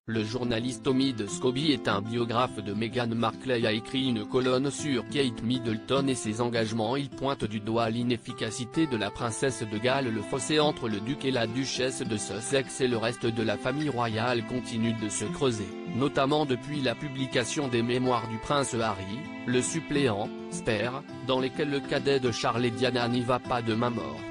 Le journaliste Omid Scobie est un biographe de Meghan Markle et a écrit une colonne sur Kate Middleton et ses engagements. Il pointe du doigt l'inefficacité de la princesse de Galles. Le fossé entre le duc et la duchesse de Sussex et le reste de la famille royale continue de se creuser, notamment depuis la publication des mémoires du prince Harry, le suppléant, Spare, dans lesquels le cadet de Charles et Diana n'y va pas de main morte.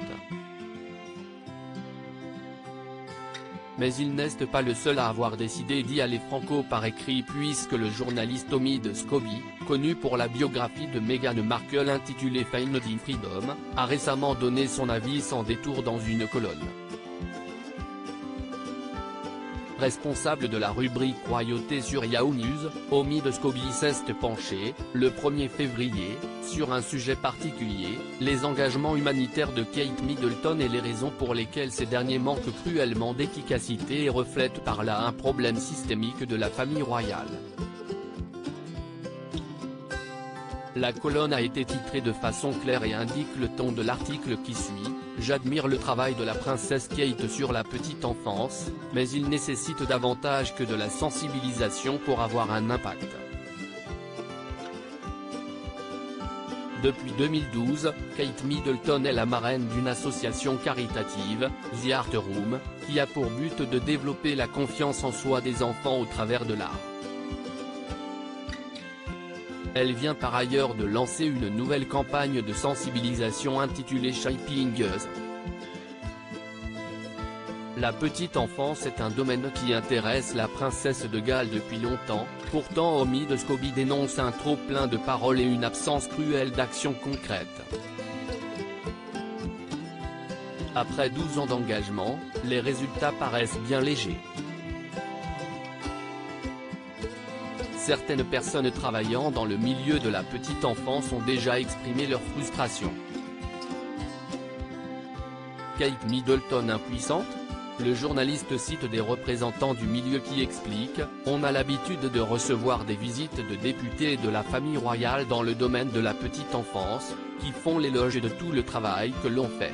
Mais il n'est pas le seul à avoir décidé d'y aller franco par écrit, puisque le journaliste Omid Scobie, connu pour la biographie de Meghan Markle intitulée Finding Freedom, a récemment donné son avis sans détour dans une colonne. Responsable de la rubrique Royauté sur Yahoo News, Omid Scobie s'est penché, le 1er février, sur un sujet particulier, les engagements humanitaires de Kate Middleton et les raisons pour lesquelles ces derniers manquent cruellement d'efficacité et reflètent par là un problème systémique de la famille royale. La colonne a été titrée de façon claire et indique le ton de l'article qui suit. J'admire le travail de la princesse Kate sur la petite enfance, mais il nécessite davantage que de la sensibilisation pour avoir un impact. Depuis 2012, Kate Middleton est la marraine d'une association caritative, The Art Room, qui a pour but de développer la confiance en soi des enfants au travers de l'art. Elle vient par ailleurs de lancer une nouvelle campagne de sensibilisation intitulée Shaping Us. La petite enfance est un domaine qui intéresse la princesse de Galles depuis longtemps, pourtant Omid Scobie dénonce un trop-plein de paroles et une absence cruelle d'actions concrètes. Après 12 ans d'engagement, les résultats paraissent bien légers. Certaines personnes travaillant dans le milieu de la petite enfance ont déjà exprimé leur frustration. Kate Middleton impuissante ? Le journaliste cite des représentants du milieu qui expliquent « On a l'habitude de recevoir des visites de députés et de la famille royale dans le domaine de la petite enfance, qui font l'éloge de tout le travail que l'on fait.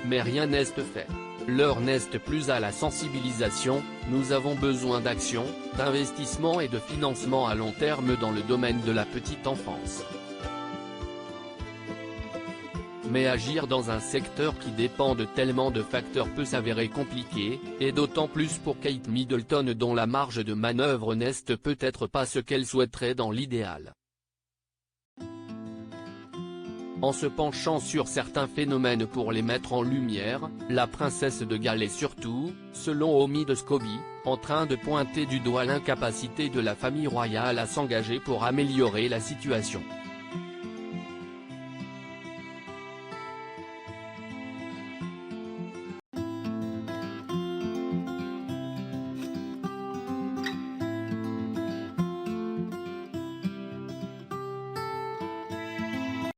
Mais rien n'est fait. L'heure n'est plus à la sensibilisation, nous avons besoin d'action, d'investissement et de financement à long terme dans le domaine de la petite enfance. Mais agir dans un secteur qui dépend de tellement de facteurs peut s'avérer compliqué, et d'autant plus pour Kate Middleton dont la marge de manœuvre n'est peut-être pas ce qu'elle souhaiterait dans l'idéal. En se penchant sur certains phénomènes pour les mettre en lumière, la princesse de Galles est surtout, selon Omid Scobie, en train de pointer du doigt l'incapacité de la famille royale à s'engager pour améliorer la situation.